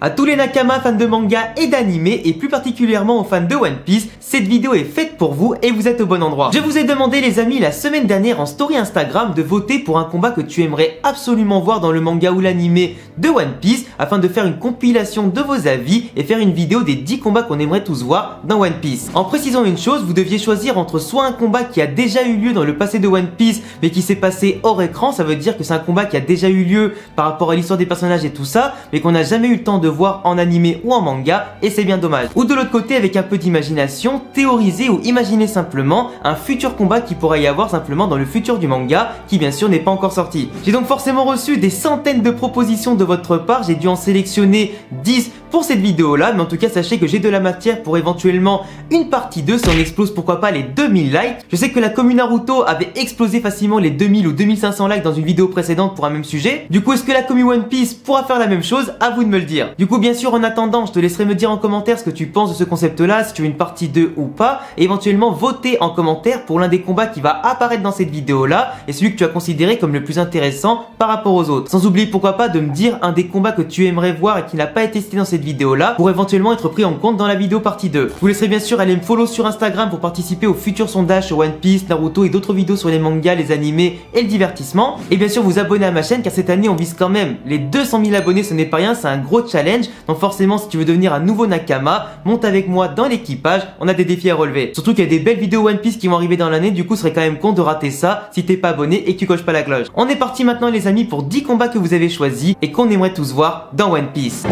À tous les Nakama fans de manga et d'anime et plus particulièrement aux fans de One Piece, cette vidéo est faite pour vous et vous êtes au bon endroit. Je vous ai demandé les amis la semaine dernière en story Instagram de voter pour un combat que tu aimerais absolument voir dans le manga ou l'anime de One Piece afin de faire une compilation de vos avis et faire une vidéo des 10 combats qu'on aimerait tous voir dans One Piece. En précisant une chose, vous deviez choisir entre soit un combat qui a déjà eu lieu dans le passé de One Piece mais qui s'est passé hors écran, ça veut dire que c'est un combat qui a déjà eu lieu par rapport à l'histoire des personnages et tout ça, mais qu'on n'a jamais eu le temps de voir en animé ou en manga et c'est bien dommage. Ou de l'autre côté, avec un peu d'imagination, théoriser ou imaginer simplement un futur combat qui pourrait y avoir simplement dans le futur du manga qui bien sûr n'est pas encore sorti. J'ai donc forcément reçu des centaines de propositions de votre part, j'ai dû en sélectionner 10 pour cette vidéo là, mais en tout cas sachez que j'ai de la matière pour éventuellement une partie 2 si on explose pourquoi pas les 2000 likes. Je sais que la commu Naruto avait explosé facilement les 2000 ou 2500 likes dans une vidéo précédente pour un même sujet. Du coup est-ce que la commu One Piece pourra faire la même chose? À vous de me le dire. Du coup bien sûr en attendant je te laisserai me dire en commentaire ce que tu penses de ce concept là, si tu veux une partie 2 ou pas, et éventuellement voter en commentaire pour l'un des combats qui va apparaître dans cette vidéo là et celui que tu as considéré comme le plus intéressant par rapport aux autres. Sans oublier pourquoi pas de me dire un des combats que tu aimerais voir et qui n'a pas été cité dans cette vidéo là pour éventuellement être pris en compte dans la vidéo partie 2. Je vous laisserai bien sûr aller me follow sur Instagram pour participer aux futurs sondages sur One Piece, Naruto et d'autres vidéos sur les mangas, les animés et le divertissement. Et bien sûr vous abonner à ma chaîne car cette année on vise quand même les 200 000 abonnés, ce n'est pas rien, c'est un gros challenge. Donc forcément si tu veux devenir un nouveau Nakama, monte avec moi dans l'équipage, on a des défis à relever. Surtout qu'il y a des belles vidéos One Piece qui vont arriver dans l'année, du coup ce serait quand même con de rater ça si t'es pas abonné et que tu coches pas la cloche. On est parti maintenant les amis pour 10 combats que vous avez choisis et qu'on aimerait tous voir dans One Piece.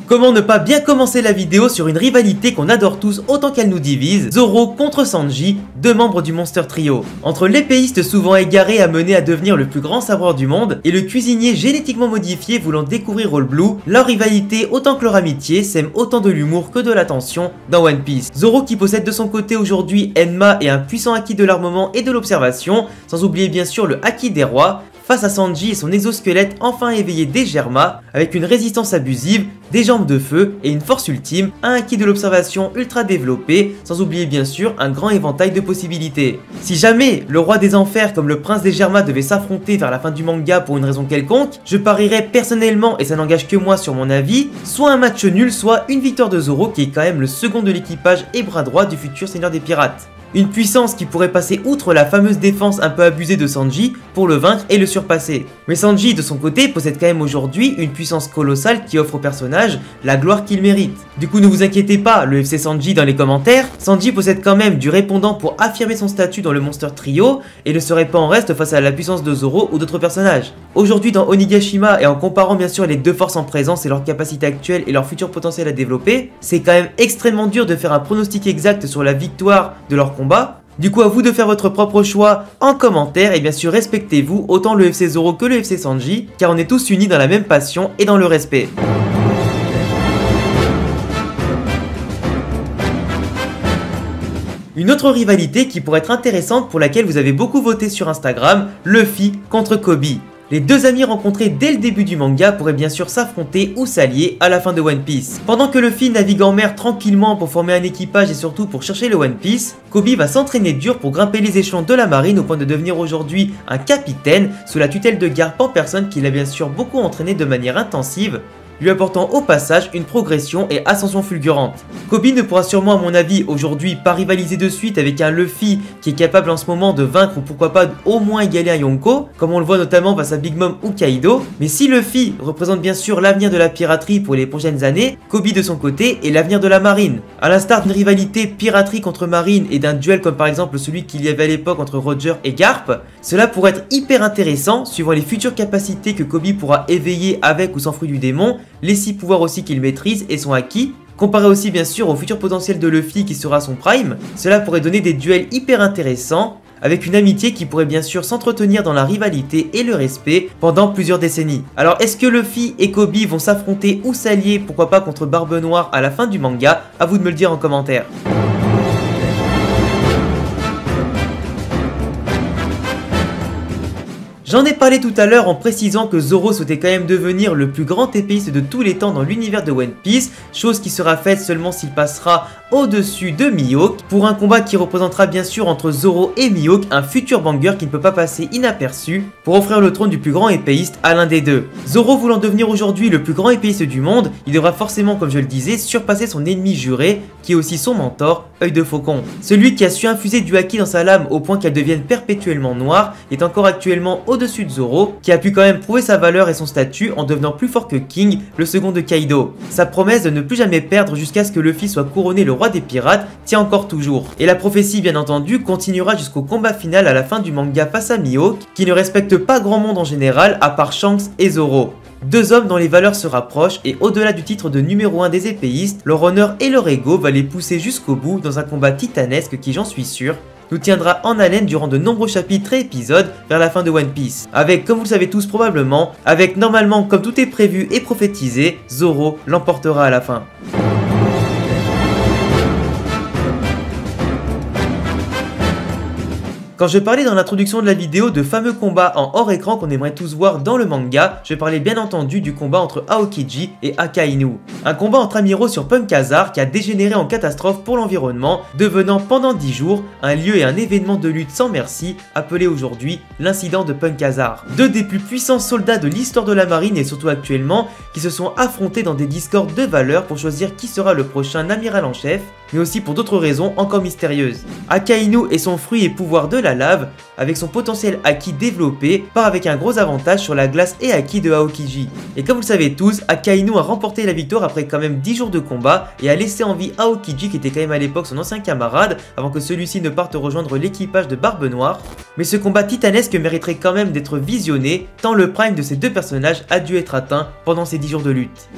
Comment ne pas bien commencer la vidéo sur une rivalité qu'on adore tous autant qu'elle nous divise, Zoro contre Sanji, deux membres du Monster Trio. Entre l'épéiste souvent égaré amené à devenir le plus grand sabreur du monde et le cuisinier génétiquement modifié voulant découvrir All Blue, leur rivalité autant que leur amitié sème autant de l'humour que de la tension dans One Piece. Zoro qui possède de son côté aujourd'hui Enma et un puissant acquis de l'armement et de l'observation, sans oublier bien sûr le acquis des rois, face à Sanji et son exosquelette enfin éveillé des Germa, avec une résistance abusive, des jambes de feu et une force ultime, un acquis de l'observation ultra développé, sans oublier bien sûr un grand éventail de possibilités. Si jamais le roi des enfers comme le prince des Germa devait s'affronter vers la fin du manga pour une raison quelconque, je parierais personnellement, et ça n'engage que moi sur mon avis, soit un match nul, soit une victoire de Zoro qui est quand même le second de l'équipage et bras droit du futur seigneur des pirates. Une puissance qui pourrait passer outre la fameuse défense un peu abusée de Sanji pour le vaincre et le surpasser. Mais Sanji de son côté possède quand même aujourd'hui une puissance colossale qui offre au personnage la gloire qu'il mérite. Du coup ne vous inquiétez pas, le FC Sanji dans les commentaires, Sanji possède quand même du répondant pour affirmer son statut dans le Monster Trio et ne serait pas en reste face à la puissance de Zoro ou d'autres personnages. Aujourd'hui dans Onigashima et en comparant bien sûr les deux forces en présence et leurs capacités actuelles et leur futur potentiel à développer, c'est quand même extrêmement dur de faire un pronostic exact sur la victoire de leur combat. Du coup à vous de faire votre propre choix en commentaire et bien sûr respectez-vous autant le FC Zoro que le FC Sanji car on est tous unis dans la même passion et dans le respect. Une autre rivalité qui pourrait être intéressante pour laquelle vous avez beaucoup voté sur Instagram, Luffy contre Kobe. Les deux amis rencontrés dès le début du manga pourraient bien sûr s'affronter ou s'allier à la fin de One Piece. Pendant que Luffy navigue en mer tranquillement pour former un équipage et surtout pour chercher le One Piece, Kobe va s'entraîner dur pour grimper les échelons de la marine au point de devenir aujourd'hui un capitaine sous la tutelle de Garp en personne qui l'a bien sûr beaucoup entraîné de manière intensive, lui apportant au passage une progression et ascension fulgurante. Kobe ne pourra sûrement à mon avis aujourd'hui pas rivaliser de suite avec un Luffy qui est capable en ce moment de vaincre ou pourquoi pas au moins égaler un Yonko, comme on le voit notamment face à Big Mom ou Kaido, mais si Luffy représente bien sûr l'avenir de la piraterie pour les prochaines années, Kobe de son côté est l'avenir de la marine. A l'instar d'une rivalité piraterie contre marine et d'un duel comme par exemple celui qu'il y avait à l'époque entre Roger et Garp, cela pourrait être hyper intéressant suivant les futures capacités que Kobe pourra éveiller avec ou sans fruit du démon, les 6 pouvoirs aussi qu'il maîtrise et son acquis, comparé aussi bien sûr au futur potentiel de Luffy qui sera son prime, cela pourrait donner des duels hyper intéressants, avec une amitié qui pourrait bien sûr s'entretenir dans la rivalité et le respect pendant plusieurs décennies. Alors est-ce que Luffy et Kobe vont s'affronter ou s'allier, pourquoi pas contre Barbe Noire à la fin du manga? À vous de me le dire en commentaire. J'en ai parlé tout à l'heure en précisant que Zoro souhaitait quand même devenir le plus grand épéiste de tous les temps dans l'univers de One Piece, chose qui sera faite seulement s'il passera au-dessus de Mihawk pour un combat qui représentera bien sûr entre Zoro et Mihawk un futur banger qui ne peut pas passer inaperçu pour offrir le trône du plus grand épéiste à l'un des deux. Zoro voulant devenir aujourd'hui le plus grand épéiste du monde, il devra forcément, comme je le disais, surpasser son ennemi juré qui est aussi son mentor, Œil de Faucon. Celui qui a su infuser du haki dans sa lame au point qu'elle devienne perpétuellement noire est encore actuellement au-dessus de Zoro, qui a pu quand même prouver sa valeur et son statut en devenant plus fort que King, le second de Kaido. Sa promesse de ne plus jamais perdre jusqu'à ce que Luffy soit couronné le roi des pirates tient encore toujours. Et la prophétie bien entendu continuera jusqu'au combat final à la fin du manga face à Mihawk, qui ne respecte pas grand monde en général à part Shanks et Zoro. Deux hommes dont les valeurs se rapprochent et au-delà du titre de numéro 1 des épéistes, leur honneur et leur ego va les pousser jusqu'au bout dans un combat titanesque qui, j'en suis sûr, nous tiendra en haleine durant de nombreux chapitres et épisodes vers la fin de One Piece. Avec, comme vous le savez tous probablement, avec normalement comme tout est prévu et prophétisé, Zoro l'emportera à la fin. Quand je parlais dans l'introduction de la vidéo de fameux combats en hors écran qu'on aimerait tous voir dans le manga, je parlais bien entendu du combat entre Aokiji et Akainu. Un combat entre amiraux sur Punk Hazard qui a dégénéré en catastrophe pour l'environnement, devenant pendant 10 jours un lieu et un événement de lutte sans merci, appelé aujourd'hui l'incident de Punk Hazard. Deux des plus puissants soldats de l'histoire de la marine et surtout actuellement, qui se sont affrontés dans des discords de valeurs pour choisir qui sera le prochain amiral en chef, mais aussi pour d'autres raisons encore mystérieuses. Akainu et son fruit et pouvoir de la lave, avec son potentiel haki développé, part avec un gros avantage sur la glace et haki de Aokiji. Et comme vous le savez tous, Akainu a remporté la victoire après quand même 10 jours de combat et a laissé en vie Aokiji qui était quand même à l'époque son ancien camarade avant que celui-ci ne parte rejoindre l'équipage de Barbe Noire. Mais ce combat titanesque mériterait quand même d'être visionné tant le prime de ces deux personnages a dû être atteint pendant ces 10 jours de lutte.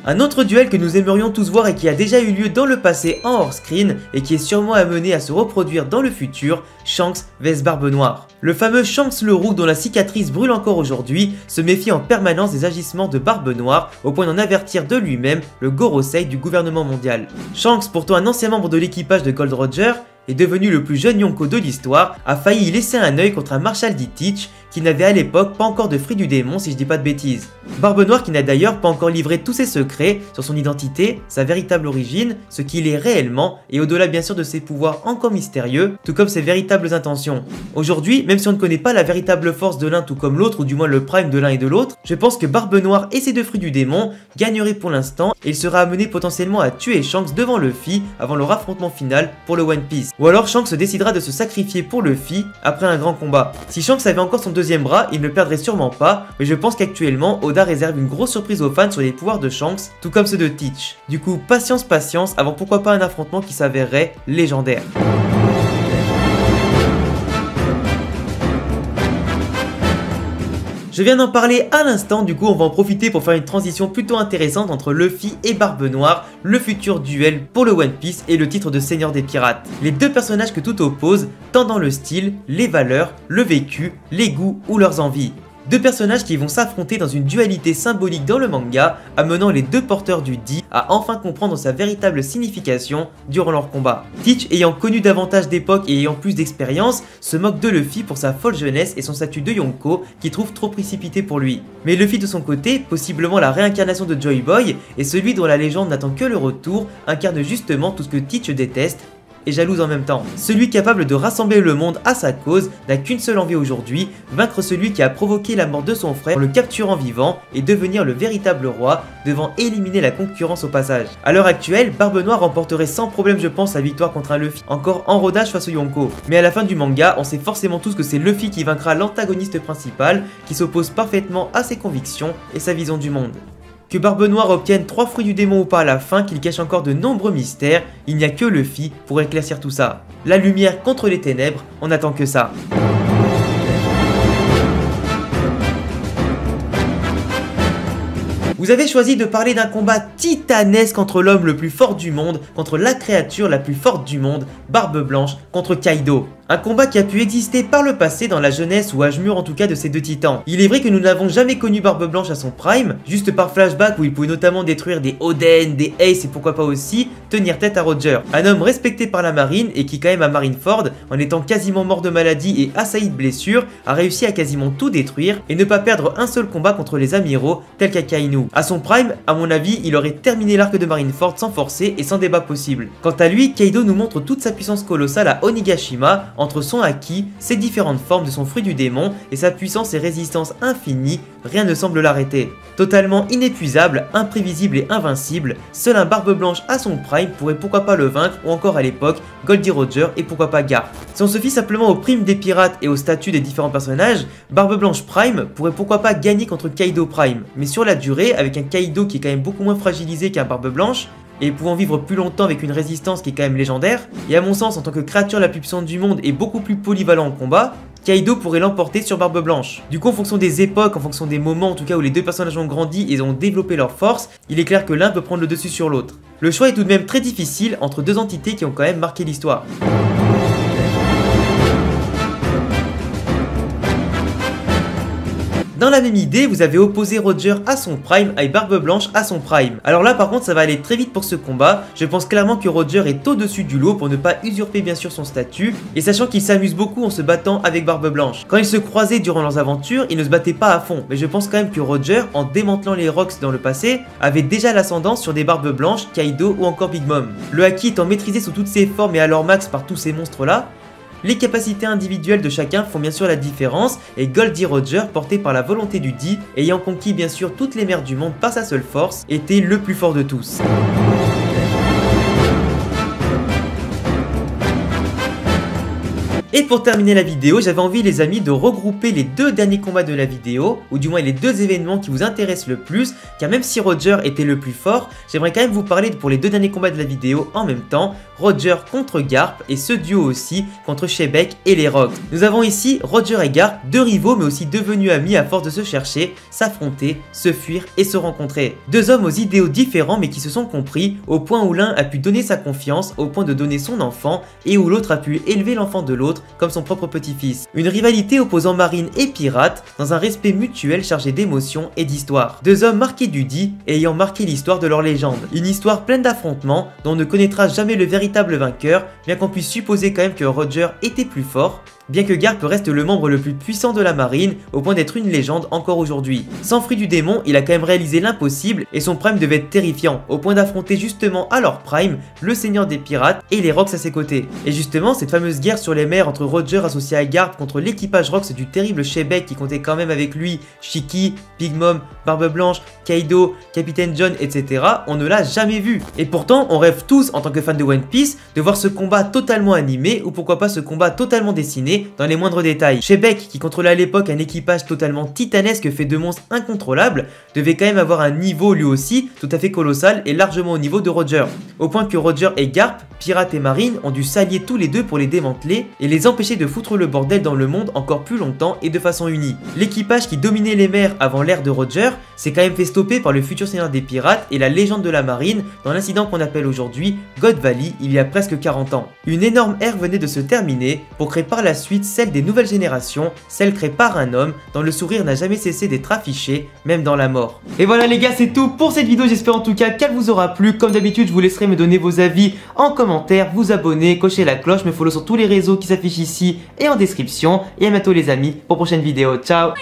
Un autre duel que nous aimerions tous voir et qui a déjà eu lieu dans le passé en hors-screen et qui est sûrement amené à se reproduire dans le futur, Shanks vs Barbe Noire. Le fameux Shanks le Roux dont la cicatrice brûle encore aujourd'hui se méfie en permanence des agissements de Barbe Noire au point d'en avertir de lui-même le Gorosei du gouvernement mondial. Shanks, pourtant un ancien membre de l'équipage de Gold Roger, est devenu le plus jeune Yonko de l'histoire, a failli y laisser un œil contre un Marshal dit Teach qui n'avait à l'époque pas encore de fruit du démon si je dis pas de bêtises. Barbe Noire qui n'a d'ailleurs pas encore livré tous ses secrets sur son identité, sa véritable origine, ce qu'il est réellement et au-delà bien sûr de ses pouvoirs encore mystérieux, tout comme ses véritables intentions. Aujourd'hui, même si on ne connaît pas la véritable force de l'un tout comme l'autre ou du moins le prime de l'un et de l'autre, je pense que Barbe Noire et ses deux fruits du démon gagneraient pour l'instant et il sera amené potentiellement à tuer Shanks devant Luffy avant leur affrontement final pour le One Piece. Ou alors Shanks décidera de se sacrifier pour Luffy après un grand combat. Si Shanks avait encore son deuxième bras, il ne le perdrait sûrement pas, mais je pense qu'actuellement Oda réserve une grosse surprise aux fans sur les pouvoirs de Shanks, tout comme ceux de Teach. Du coup, patience avant pourquoi pas un affrontement qui s'avérerait légendaire. Je viens d'en parler à l'instant, du coup on va en profiter pour faire une transition plutôt intéressante entre Luffy et Barbe Noire, le futur duel pour le One Piece et le titre de Seigneur des Pirates. Les deux personnages que tout oppose, tant dans le style, les valeurs, le vécu, les goûts ou leurs envies. Deux personnages qui vont s'affronter dans une dualité symbolique dans le manga, amenant les deux porteurs du Di à enfin comprendre sa véritable signification durant leur combat. Teach, ayant connu davantage d'époque et ayant plus d'expérience, se moque de Luffy pour sa folle jeunesse et son statut de Yonko qu'il trouve trop précipité pour lui. Mais Luffy de son côté, possiblement la réincarnation de Joy Boy, et celui dont la légende n'attend que le retour, incarne justement tout ce que Teach déteste, et jalouse en même temps. Celui capable de rassembler le monde à sa cause n'a qu'une seule envie aujourd'hui, vaincre celui qui a provoqué la mort de son frère en le capturant vivant et devenir le véritable roi, devant éliminer la concurrence au passage. A l'heure actuelle, Barbe Noire remporterait sans problème je pense la victoire contre un Luffy encore en rodage face au Yonko. Mais à la fin du manga, on sait forcément tous que c'est Luffy qui vaincra l'antagoniste principal, qui s'oppose parfaitement à ses convictions et sa vision du monde. Que Barbe Noire obtienne 3 fruits du démon ou pas à la fin, qu'il cache encore de nombreux mystères, il n'y a que Luffy pour éclaircir tout ça. La lumière contre les ténèbres, on n'attend que ça. Vous avez choisi de parler d'un combat titanesque entre l'homme le plus fort du monde contre la créature la plus forte du monde, Barbe Blanche contre Kaido. Un combat qui a pu exister par le passé dans la jeunesse ou âge mûr en tout cas de ces deux titans. Il est vrai que nous n'avons jamais connu Barbe Blanche à son prime, juste par flashback où il pouvait notamment détruire des Oden, des Ace et pourquoi pas aussi tenir tête à Roger. Un homme respecté par la marine et qui quand même à Marineford, en étant quasiment mort de maladie et assailli de blessures, a réussi à quasiment tout détruire et ne pas perdre un seul combat contre les amiraux tels qu'Akainu. À son prime, à mon avis, il aurait terminé l'arc de Marineford sans forcer et sans débat possible. Quant à lui, Kaido nous montre toute sa puissance colossale à Onigashima, entre son haki, ses différentes formes de son fruit du démon et sa puissance et résistance infinie, rien ne semble l'arrêter. Totalement inépuisable, imprévisible et invincible, seul un Barbe Blanche à son prime pourrait pourquoi pas le vaincre ou encore à l'époque Goldie Roger et pourquoi pas Garp. Si on se fie simplement aux primes des pirates et au statut des différents personnages, Barbe Blanche Prime pourrait pourquoi pas gagner contre Kaido Prime, mais sur la durée, avec un Kaido qui est quand même beaucoup moins fragilisé qu'un Barbe Blanche, et pouvant vivre plus longtemps avec une résistance qui est quand même légendaire, et à mon sens en tant que créature la plus puissante du monde et beaucoup plus polyvalent en combat, Kaido pourrait l'emporter sur Barbe Blanche. Du coup, en fonction des époques, en fonction des moments en tout cas où les deux personnages ont grandi et ont développé leur force, il est clair que l'un peut prendre le dessus sur l'autre. Le choix est tout de même très difficile entre deux entités qui ont quand même marqué l'histoire. Dans la même idée, vous avez opposé Roger à son prime et Barbe Blanche à son prime. Alors là par contre ça va aller très vite pour ce combat, je pense clairement que Roger est au-dessus du lot pour ne pas usurper bien sûr son statut, et sachant qu'il s'amuse beaucoup en se battant avec Barbe Blanche. Quand ils se croisaient durant leurs aventures, ils ne se battaient pas à fond, mais je pense quand même que Roger, en démantelant les Rocks dans le passé, avait déjà l'ascendance sur des Barbes Blanches, Kaido ou encore Big Mom. Le haki étant maîtrisé sous toutes ses formes et à leur max par tous ces monstres là, les capacités individuelles de chacun font bien sûr la différence et Goldie Roger, porté par la volonté du Di, ayant conquis bien sûr toutes les mers du monde par sa seule force, était le plus fort de tous. Et pour terminer la vidéo, j'avais envie les amis de regrouper les deux derniers combats de la vidéo, ou du moins les deux événements qui vous intéressent le plus, car même si Roger était le plus fort, j'aimerais quand même vous parler pour les deux derniers combats de la vidéo en même temps, Roger contre Garp et ce duo aussi contre Shebeck et les Rocks. Nous avons ici Roger et Garp, deux rivaux mais aussi devenus amis à force de se chercher, s'affronter, se fuir et se rencontrer. Deux hommes aux idéaux différents mais qui se sont compris, au point où l'un a pu donner sa confiance, au point de donner son enfant, et où l'autre a pu élever l'enfant de l'autre comme son propre petit-fils. Une rivalité opposant marine et pirate, dans un respect mutuel chargé d'émotions et d'histoire. Deux hommes marqués du Di et ayant marqué l'histoire de leur légende. Une histoire pleine d'affrontements dont on ne connaîtra jamais le véritable vainqueur, bien qu'on puisse supposer quand même que Roger était plus fort, bien que Garp reste le membre le plus puissant de la marine, au point d'être une légende encore aujourd'hui. Sans fruit du démon, il a quand même réalisé l'impossible et son prime devait être terrifiant, au point d'affronter justement à leur prime le seigneur des pirates et les Rocks à ses côtés. Et justement, cette fameuse guerre sur les mers entre Roger associé à Garp contre l'équipage Rocks du terrible Shebeck qui comptait quand même avec lui Shiki, Big Mom, Barbe Blanche, Kaido, Capitaine John, etc. on ne l'a jamais vu. Et pourtant, on rêve tous en tant que fans de One Piece de voir ce combat totalement animé ou pourquoi pas ce combat totalement dessiné dans les moindres détails. Shebeck, qui contrôlait à l'époque un équipage totalement titanesque fait de monstres incontrôlables, devait quand même avoir un niveau lui aussi tout à fait colossal et largement au niveau de Roger. Au point que Roger et Garp, pirates et marine, ont dû s'allier tous les deux pour les démanteler et les empêcher de foutre le bordel dans le monde encore plus longtemps et de façon unie. L'équipage qui dominait les mers avant l'ère de Roger s'est quand même fait stopper par le futur seigneur des pirates et la légende de la marine dans l'incident qu'on appelle aujourd'hui God Valley il y a presque 40 ans. Une énorme ère venait de se terminer pour créer par la suite celle des nouvelles générations, celle créée par un homme dont le sourire n'a jamais cessé d'être affiché, même dans la mort. Et voilà les gars, c'est tout pour cette vidéo, j'espère en tout cas qu'elle vous aura plu. Comme d'habitude, je vous laisserai me donner vos avis en commentaire, vous abonner, cocher la cloche, me follow sur tous les réseaux qui s'affichent ici et en description. Et à bientôt les amis pour prochaine vidéo, ciao.